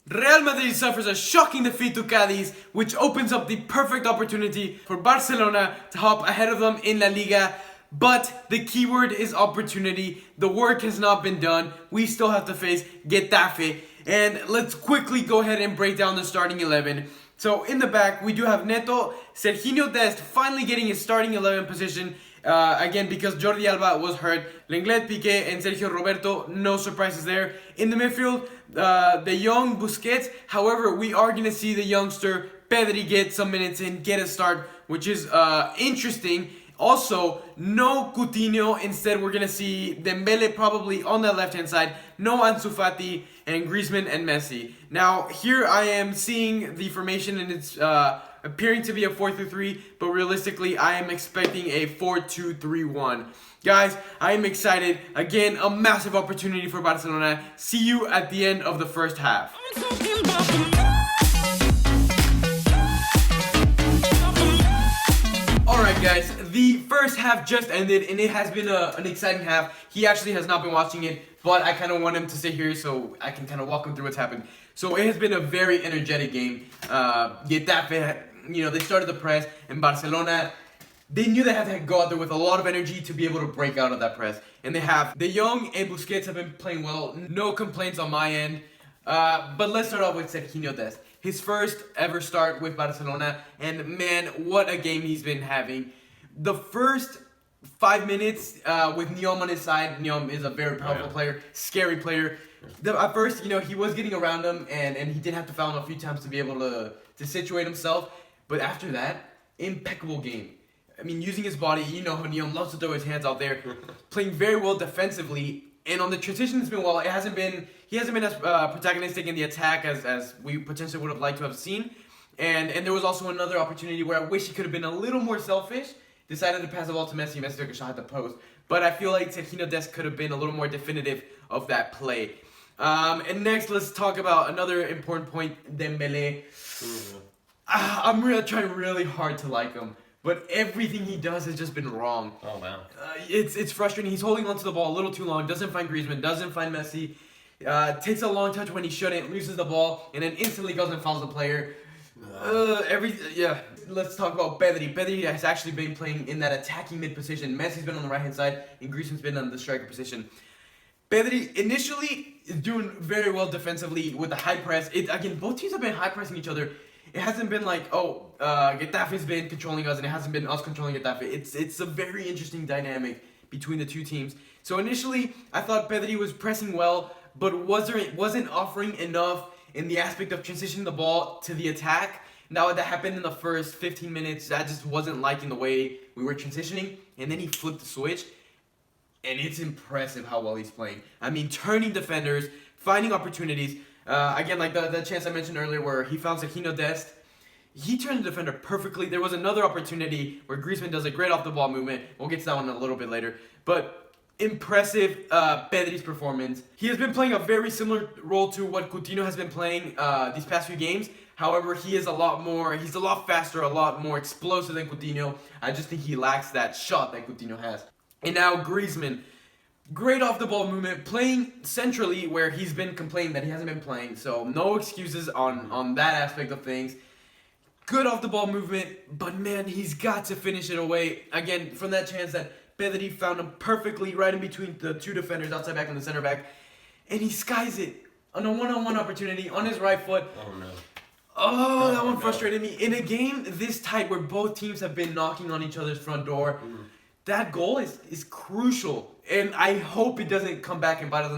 Real Madrid suffers a shocking defeat to Cadiz, which opens up the perfect opportunity for Barcelona to hop ahead of them in La Liga. But the keyword is opportunity. The work has not been done. We still have to face Getafe. And let's quickly go ahead and break down the starting 11. So in the back, we do have Neto, Serginho Dest finally getting his starting 11 position. Again, because Jordi Alba was hurt. Lenglet, Piqué, and Sergio Roberto, no surprises there. In the midfield, the young Busquets. However, we are going to see the youngster Pedri get some minutes in, get a start, which is interesting. Also, no Coutinho. Instead, we're going to see Dembele probably on the left-hand side. No Ansu Fati and Griezmann and Messi. Now, here I am seeing the formation, and it's appearing to be a 4-3-3, but realistically, I am expecting a 4-2-3-1. Guys, I am excited. Again, a massive opportunity for Barcelona. See you at the end of the first half. Alright guys, the first half just ended and it has been an exciting half. He actually has not been watching it, but I kind of want him to sit here so I can kind of walk him through what's happened. So it has been a very energetic game. Getafe, they started the press, and Barcelona, they knew they had to go out there with a lot of energy to be able to break out of that press. And they have. The young and Busquets have been playing well. No complaints on my end. But let's start off with Serginho Dest. His first ever start with Barcelona, and man, what a game he's been having. The first 5 minutes with Neom on his side. Neom is a very powerful player, scary player. At first, he was getting around him, and he did have to foul him a few times to be able to situate himself. But after that, impeccable game. I mean, using his body, how Neom loves to throw his hands out there, playing very well defensively. And on the transition, it's been well. He hasn't been as protagonistic in the attack as we potentially would have liked to have seen. And there was also another opportunity where I wish he could have been a little more selfish. Decided to pass the ball to Messi. Messi took a shot at the post. But I feel like Serginho Dest could have been a little more definitive of that play. And next, let's talk about another important point, Dembele. I'm trying really hard to like him. But everything he does has just been wrong. Oh, wow. It's frustrating. He's holding onto the ball a little too long. Doesn't find Griezmann. Doesn't find Messi. Takes a long touch when he shouldn't. Loses the ball. And then instantly goes and fouls the player. Let's talk about Pedri. Pedri has actually been playing in that attacking mid position. Messi's been on the right-hand side. And Griezmann's been on the striker position. Pedri initially is doing very well defensively with the high press. Again, both teams have been high pressing each other. It hasn't been like, Getafe's been controlling us, and it hasn't been us controlling Getafe. It's a very interesting dynamic between the two teams. So initially, I thought Pedri was pressing well, but wasn't offering enough in the aspect of transitioning the ball to the attack. Now that happened in the first 15 minutes, I just wasn't liking the way we were transitioning, and then he flipped the switch, and it's impressive how well he's playing. I mean, turning defenders, finding opportunities. Again, like the chance I mentioned earlier where he found Serginho Dest. He turned the defender perfectly. There was another opportunity where Griezmann does a great off-the-ball movement. We'll get to that one a little bit later. But impressive Pedri's performance. He has been playing a very similar role to what Coutinho has been playing these past few games. However, he's a lot faster, a lot more explosive than Coutinho. I just think he lacks that shot that Coutinho has. And now Griezmann. Great off-the-ball movement, playing centrally where he's been complaining that he hasn't been playing. So no excuses on that aspect of things. Good off-the-ball movement, but man, he's got to finish it away. Again, from that chance that Pedri found him perfectly right in between the two defenders, outside back and the center back. And he skies it on a one-on-one opportunity on his right foot. Oh, no. Oh, that one frustrated me. In a game this tight where both teams have been knocking on each other's front door, that goal is crucial. And I hope it doesn't come back and bite us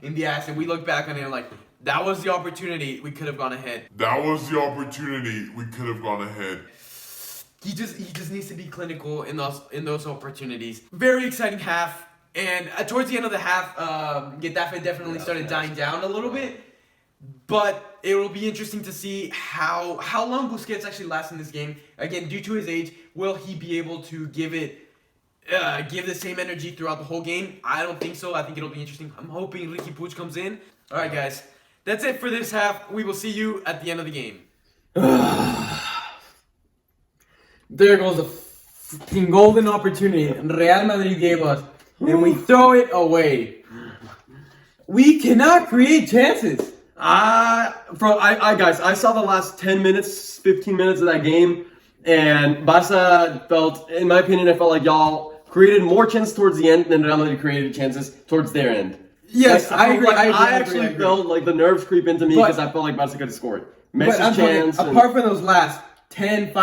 in the ass and we look back on it and like, that was the opportunity, we could have gone ahead. He just needs to be clinical in those opportunities. Very exciting half. And towards the end of the half, Getafe definitely started dying down a little bit. But it will be interesting to see how long Busquets actually lasts in this game. Again, due to his age, will he be able to give the same energy throughout the whole game? I don't think so. I think it'll be interesting. I'm hoping Ricky Puig comes in. All right, guys. That's it for this half. We will see you at the end of the game. There goes the fucking golden opportunity Real Madrid gave us. And we throw it away. We cannot create chances. Guys, I saw the last 10 minutes, 15 minutes of that game, and Barca felt, in my opinion, I felt like y'all created more chances towards the end than Real Madrid created chances towards their end. Yes, like, I agree. I actually felt like the nerves creep into me because I felt like Barca could have scored. Messi's chance. Apart from those last 10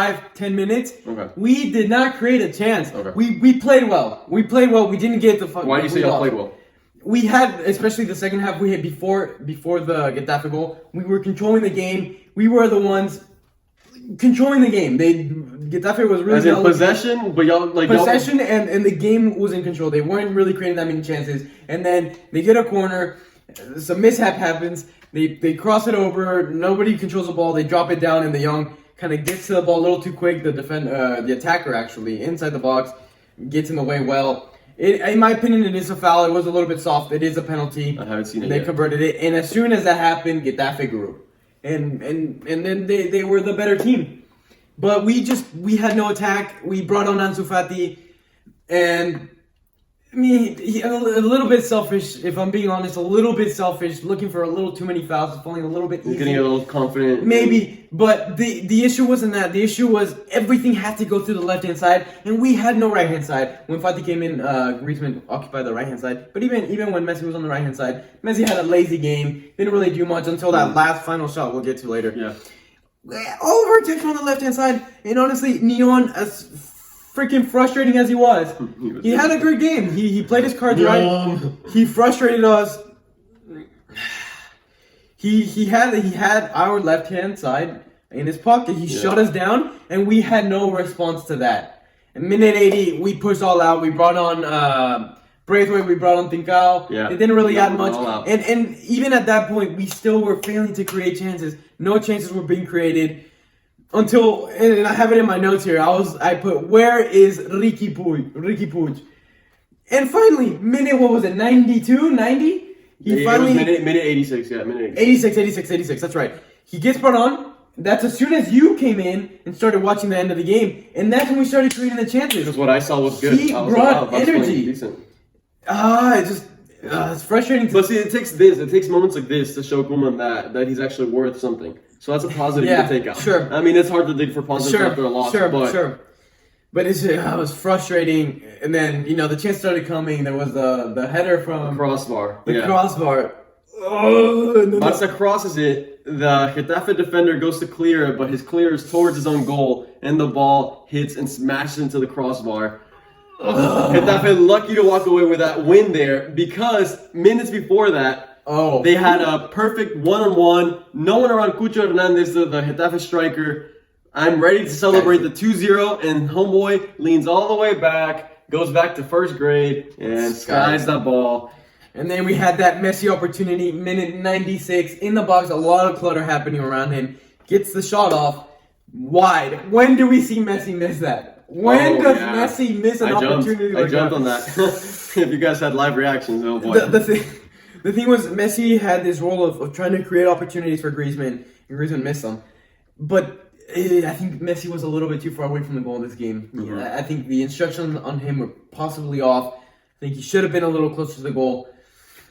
minutes, we did not create a chance. We played well. We didn't get the fuck. Why do you say y'all played well? We had, especially the second half, we had before the Getafe goal, we were controlling the game. We were the ones controlling the game. Getafe was really... As in possession? But y'all, possession and the game was in control. They weren't really creating that many chances. And then they get a corner, some mishap happens, they cross it over, nobody controls the ball, they drop it down, and De Jong kind of gets to the ball a little too quick. The attacker actually, inside the box, gets in the way well. In my opinion, it is a foul. It was a little bit soft. It is a penalty. I haven't seen it They yet. converted it. And as soon as that happened, Getafe grew. And then they were the better team. But we had no attack. We brought on Ansu Fati. And I mean, a little bit selfish, if I'm being honest, a little bit selfish, looking for a little too many fouls, falling a little bit easy. Getting a little confident. Maybe, but the issue wasn't that. The issue was everything had to go through the left-hand side, and we had no right-hand side. When Fati came in, Griezmann occupied the right-hand side. But even when Messi was on the right-hand side, Messi had a lazy game, didn't really do much until that last final shot we'll get to later. Yeah. All of our attacks were on the left-hand side, and honestly, Neon, as freaking frustrating as he was, he had a good game. He played his cards right. He frustrated us. He had our left hand side in his pocket. He shut us down, and we had no response to that. In minute 80, we pushed all out. We brought on Braithwaite. We brought on Tincao. Yeah. It didn't really add much. And even at that point, we still were failing to create chances. No chances were being created. Until, and I have it in my notes here, I put, where is Ricky Puig? And finally, what was it, 92, 90? He finally... Minute 86, yeah, minute 86. 86, that's right. He gets brought on. That's as soon as you came in and started watching the end of the game. And that's when we started creating the chances. Because what I saw was good. He brought energy. It's frustrating. But see, it takes moments like this to show Koeman that he's actually worth something. So that's a positive to take out. Sure. I mean, it's hard to dig for positives after a loss. Sure. But it was frustrating. And then, the chance started coming. There was the header from... The crossbar. Crossbar. Barca crosses it. The Getafe defender goes to clear it, but his clear is towards his own goal. And the ball hits and smashes into the crossbar. Getafe lucky to walk away with that win there because minutes before that, they had a perfect one-on-one. No one around Cucho Hernandez, the Getafe striker. I'm ready to celebrate the 2-0, and homeboy leans all the way back, goes back to first grade, and skies that ball. And then we had that Messi opportunity, minute 96, in the box, a lot of clutter happening around him. Gets the shot off, wide. When do we see Messi miss that? When does Messi miss an opportunity like that? I jumped on that. If you guys had live reactions, oh boy. The thing was, Messi had this role of trying to create opportunities for Griezmann, and Griezmann missed them. But I think Messi was a little bit too far away from the goal in this game. Mm-hmm. I think the instructions on him were possibly off. I think he should have been a little closer to the goal.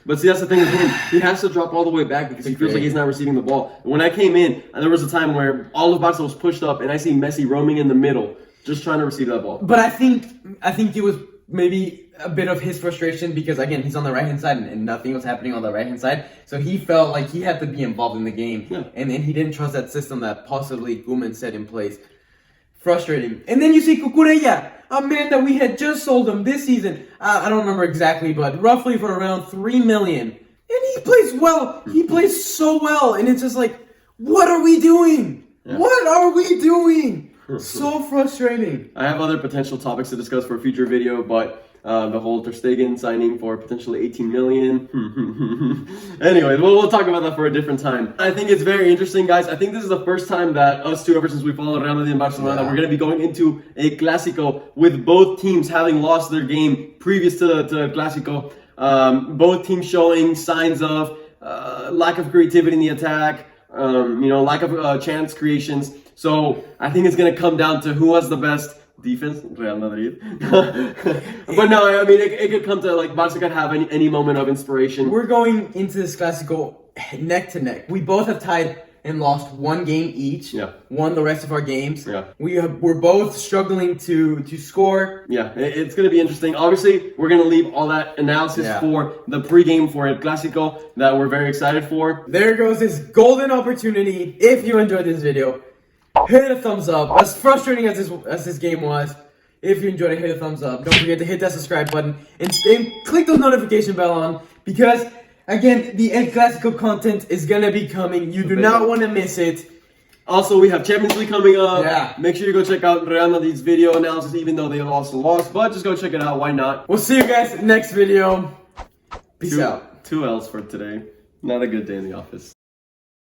But see, that's the thing with him. He has to drop all the way back because he feels like he's not receiving the ball. When I came in, there was a time where all of Barca was pushed up, and I see Messi roaming in the middle, just trying to receive that ball. But I think it was maybe a bit of his frustration because, again, he's on the right-hand side and nothing was happening on the right-hand side. So he felt like he had to be involved in the game. Yeah. And then he didn't trust that system that possibly Koeman set in place. Frustrating. And then you see Cucurella, a man that we had just sold him this season. I don't remember exactly, but roughly for around $3 million. And he plays well. He plays so well. And it's just like, what are we doing? Yeah. What are we doing? So frustrating. I have other potential topics to discuss for a future video, but the whole Ter Stegen signing for potentially $18 million. Anyway, we'll talk about that for a different time. I think it's very interesting, guys. I think this is the first time that us two, ever since we followed Real Madrid and Barcelona, that we're going to be going into a Clásico with both teams having lost their game previous to the Clásico. Both teams showing signs of lack of creativity in the attack, lack of chance creations. So I think it's going to come down to who has the best defense, Real Madrid. But no, I mean, it could come to, like, Barca could have any moment of inspiration. We're going into this Clásico neck to neck. We both have tied and lost one game each. Yeah. Won the rest of our games. Yeah. We're both struggling to score. Yeah, it's going to be interesting. Obviously, we're going to leave all that analysis for the pregame for El Clásico that we're very excited for. There goes this golden opportunity. If you enjoyed this video, hit a thumbs up. As frustrating as this game was, if you enjoyed it, hit a thumbs up. Don't forget to hit that subscribe button and click the notification bell on, because again, the El Clásico content is gonna be coming. You do not want to miss it. Also, we have Champions League coming up. Yeah. Make sure you go check out Real Madrid's video analysis, even though they also lost. But just go check it out. Why not? We'll see you guys next video. Peace out. 2 L's for today. Not a good day in the office.